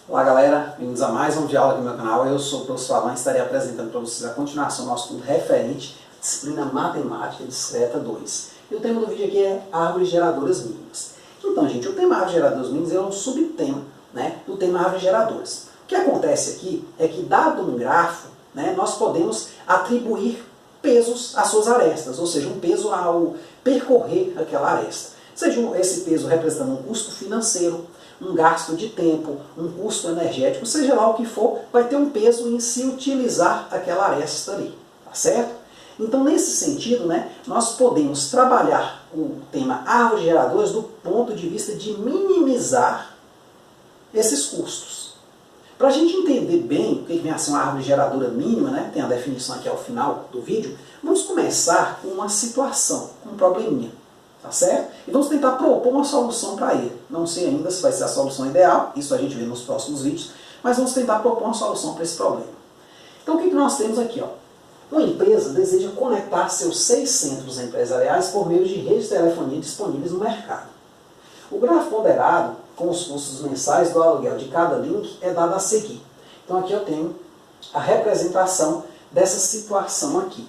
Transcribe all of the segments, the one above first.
Olá galera, bem-vindos a mais um vídeo aula aqui no meu canal. Eu sou o professor Alan e estarei apresentando para vocês a continuação do nosso estudo referente à disciplina Matemática Discreta 2. E o tema do vídeo aqui é árvores geradoras mínimas. Então, gente, o tema árvores geradoras mínimas é um subtema, do tema árvores geradoras. O que acontece aqui é que, dado um grafo, nós podemos atribuir pesos às suas arestas, ou seja, um peso ao percorrer aquela aresta. Seja esse peso representando um custo financeiro, um gasto de tempo, um custo energético, seja lá o que for, vai ter um peso em se utilizar aquela aresta ali, tá certo? Então, nesse sentido, nós podemos trabalhar o tema árvores geradoras do ponto de vista de minimizar esses custos. Para a gente entender bem o que vem a ser uma árvore geradora mínima, tem a definição aqui ao final do vídeo, vamos começar com uma situação, com um probleminha. Tá certo? E vamos tentar propor uma solução para ele. Não sei ainda se vai ser a solução ideal, isso a gente vê nos próximos vídeos, mas vamos tentar propor uma solução para esse problema. Então o que nós temos aqui? Uma empresa deseja conectar seus 6 centros empresariais por meio de redes de telefonia disponíveis no mercado. O gráfico ponderado, com os custos mensais do aluguel de cada link, é dado a seguir. Então aqui eu tenho a representação dessa situação aqui.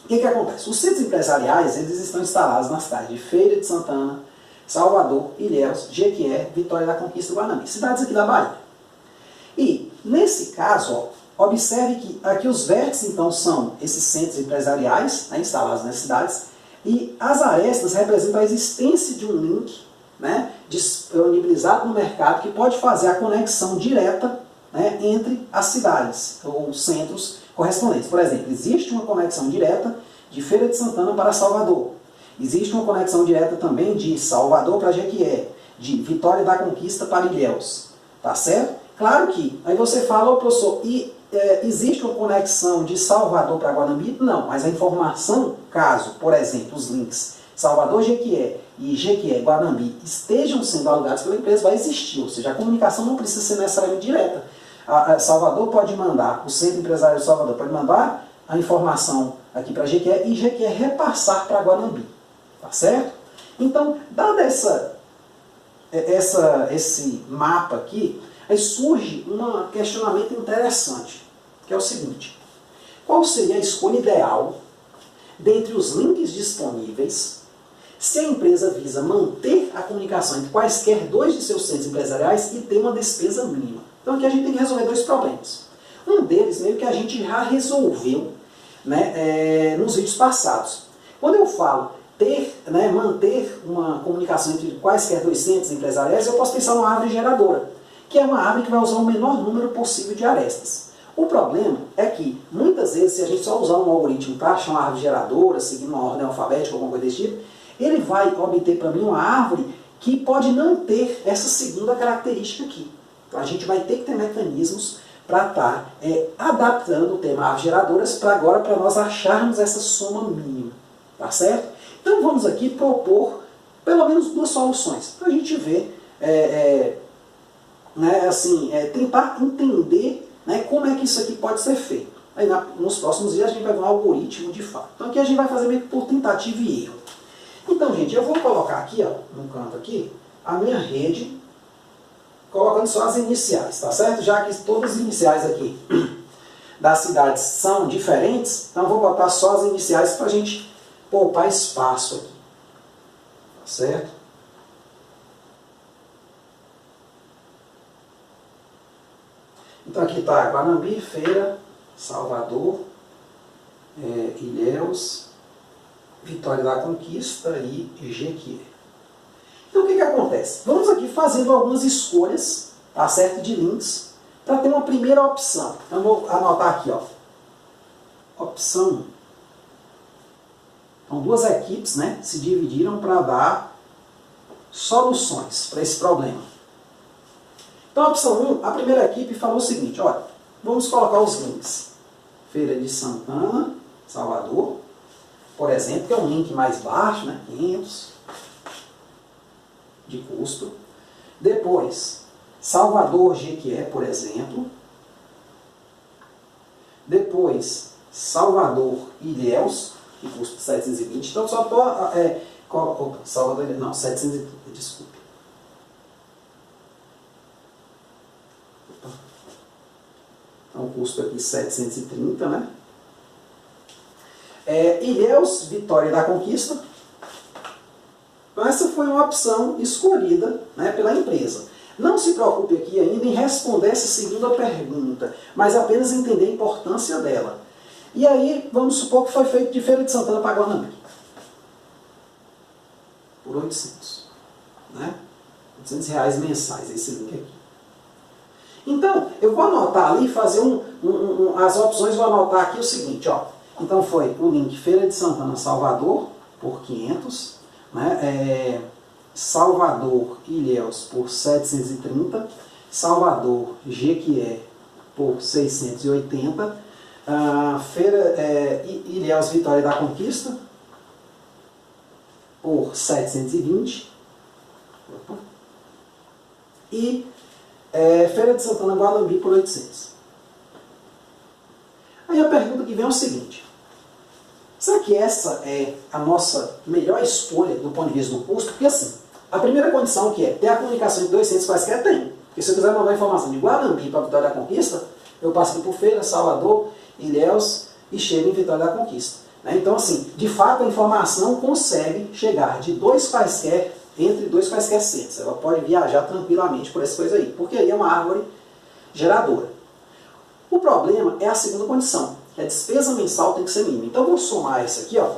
O que acontece? Os centros empresariais eles estão instalados nas cidades de Feira de Santana, Salvador, Ilhéus, Jequié, Vitória da Conquista e Guanambi, cidades aqui da Bahia. E, nesse caso, observe que aqui os vértices então são esses centros empresariais instalados nas cidades e as arestas representam a existência de um link disponibilizado no mercado que pode fazer a conexão direta entre as cidades ou centros correspondentes. Por exemplo, existe uma conexão direta de Feira de Santana para Salvador. Existe uma conexão direta também de Salvador para Jequié, de Vitória da Conquista para Ilhéus. Tá certo? Claro que, aí você fala, professor, existe uma conexão de Salvador para Guanambi? Não, mas a informação, caso, por exemplo, os links Salvador-Jequié e Jequié-Guanambi estejam sendo alugados pela empresa, vai existir. Ou seja, a comunicação não precisa ser necessariamente direta. Salvador pode mandar, o Centro Empresário de Salvador pode mandar a informação aqui para Jequié e Jequié repassar para Guanambi. Tá certo? Então, dado esse mapa aqui, aí surge um questionamento interessante, que é o seguinte: qual seria a escolha ideal dentre os links disponíveis se a empresa visa manter a comunicação entre quaisquer dois de seus centros empresariais e ter uma despesa mínima? Então aqui a gente tem que resolver dois problemas. Um deles meio que a gente já resolveu nos vídeos passados. Quando eu falo manter uma comunicação entre quaisquer dois centros empresariais, eu posso pensar numa árvore geradora, que é uma árvore que vai usar o menor número possível de arestas. O problema é que, muitas vezes, se a gente só usar um algoritmo para achar uma árvore geradora, seguindo uma ordem alfabética ou alguma coisa desse tipo, ele vai obter para mim uma árvore que pode não ter essa segunda característica aqui. Então a gente vai ter que ter mecanismos para estar adaptando o tema árvores geradoras para nós acharmos essa soma mínima. Tá certo? Então vamos aqui propor pelo menos duas soluções, para a gente ver, tentar entender como é que isso aqui pode ser feito. Aí nos próximos dias a gente vai ver um algoritmo de fato. Então aqui a gente vai fazer meio que por tentativa e erro. Então, gente, eu vou colocar aqui, no canto aqui, a minha rede, colocando só as iniciais, tá certo? Já que todas as iniciais aqui das cidades são diferentes, então eu vou botar só as iniciais para a gente poupar espaço aqui. Tá certo? Então aqui está Guanambi, Feira, Salvador, Ilhéus, Vitória da Conquista e Jequié. Então o que acontece? Vamos aqui fazendo algumas escolhas, tá certo, de links, para ter uma primeira opção. Então eu vou anotar aqui, opção 1. Então duas equipes se dividiram para dar soluções para esse problema. Então a opção 1, a primeira equipe falou o seguinte: olha, vamos colocar os links Feira de Santana, Salvador, por exemplo, que é um link mais baixo, 500 de custo. Depois, Salvador Jequié, por exemplo. Depois, Salvador Ilhéus, que custa 720. Então, só estou... Salvador, não, 700, desculpe. Então, o custo aqui 730, né? Ilhéus Vitória da Conquista. Então, essa foi uma opção escolhida, né, pela empresa. Não se preocupe aqui ainda em responder essa segunda pergunta, mas apenas entender a importância dela. E aí, vamos supor que foi feito de Feira de Santana para Guanambi. Por 800. Né? R$800 mensais, esse link aqui. Então, eu vou anotar ali, fazer as opções, vou anotar aqui o seguinte, ó. Então foi o link Feira de Santana Salvador, por 500, né? Salvador Ilhéus por 730, Salvador Jequié por 680, Ilhéus Vitória da Conquista por 720 e Feira de Santana Guanambi por 800. Aí a pergunta que vem é o seguinte: será que essa é a nossa melhor escolha do ponto de vista do custo? Porque assim, a primeira condição que é ter a comunicação de 2 centros quaisquer tem. Porque se eu quiser mandar informação de Guanambi para Vitória da Conquista, eu passo aqui por Feira, Salvador, Ilhéus e chego em Vitória da Conquista. Então assim, de fato a informação consegue chegar de 2 quaisquer, entre 2 quaisquer centros. Ela pode viajar tranquilamente por essa coisa aí, porque aí é uma árvore geradora. O problema é a segunda condição, que a despesa mensal tem que ser mínima. Então eu vou somar essa aqui, ó,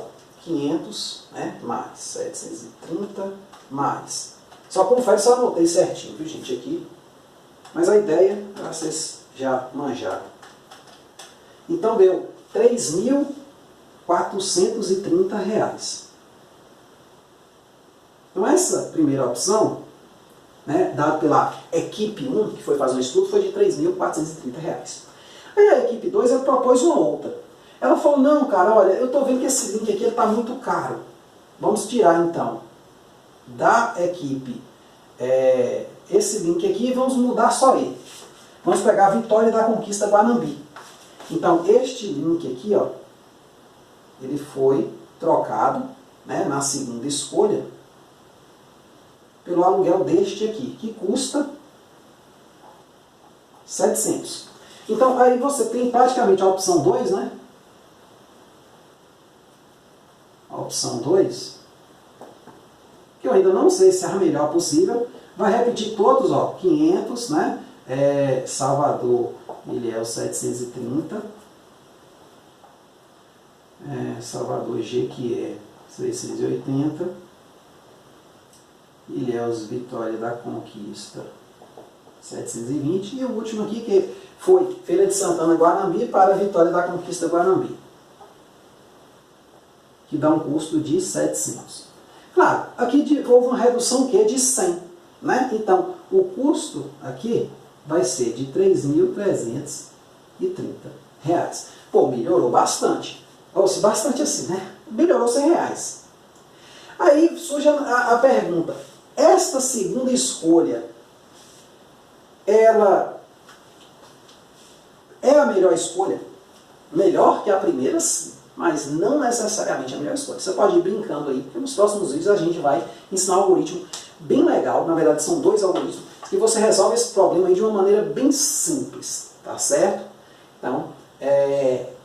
500, né, mais 730, mais. Só confere se eu anotei certinho, viu gente, aqui. Mas a ideia, vocês já manjaram. Então deu R$3.430. Então essa primeira opção, né, dada pela equipe 1, que foi fazer um estudo, foi de R$3.430. Aí a equipe 2 ela propôs uma outra. Ela falou, não cara, olha, eu estou vendo que esse link aqui está muito caro. Vamos tirar então da equipe esse link aqui e vamos mudar só ele. Vamos pegar a Vitória da Conquista Guanambi. Então este link aqui, ó, ele foi trocado, né, na segunda escolha pelo aluguel deste aqui, que custa 700. Então, aí você tem praticamente a opção 2, né? A opção 2, que eu ainda não sei se é a melhor possível, vai repetir todos, ó, 500, né? Salvador, Ilhéus 730, Salvador Jequié 680, Ilhéus Vitória da Conquista 720 e o último aqui que foi Feira de Santana Guanambi para Vitória da Conquista Guanambi, que dá um custo de 700. Claro, aqui houve uma redução que é de 100, né? Então o custo aqui vai ser de R$3.330. Pô, melhorou bastante. Ou se bastante assim, né? Melhorou R$100. Aí surge a pergunta: esta segunda escolha, ela é a melhor escolha? Melhor que a primeira, sim, mas não necessariamente a melhor escolha. Você pode ir brincando aí, porque nos próximos vídeos a gente vai ensinar um algoritmo bem legal. Na verdade são 2 algoritmos, e você resolve esse problema aí de uma maneira bem simples, tá certo? Então,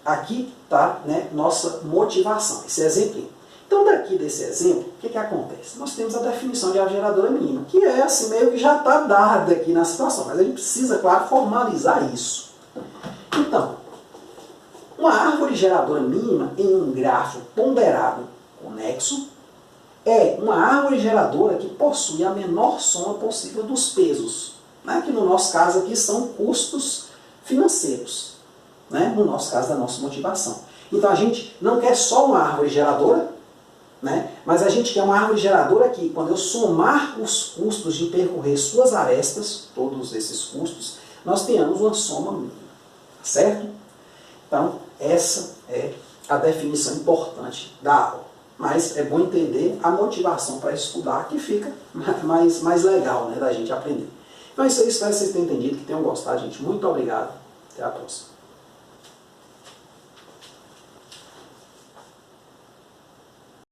aqui está, né, nossa motivação, esse exemplo. Então, daqui desse exemplo, o que acontece? Nós temos a definição de árvore geradora mínima, que é assim, meio que já está dada aqui na situação, mas a gente precisa, claro, formalizar isso. Então, uma árvore geradora mínima em um grafo ponderado conexo é uma árvore geradora que possui a menor soma possível dos pesos, né? Que no nosso caso aqui são custos financeiros, né? No nosso caso da nossa motivação. Então a gente não quer só uma árvore geradora, né? Mas a gente quer uma árvore geradora que, quando eu somar os custos de percorrer suas arestas, todos esses custos, nós tenhamos uma soma mínima, certo? Então essa é a definição importante da aula. Mas é bom entender a motivação para estudar, que fica mais legal, né, da gente aprender. Então é isso aí, espero que vocês tenham entendido, que tenham gostado, gente. Muito obrigado. Até a próxima.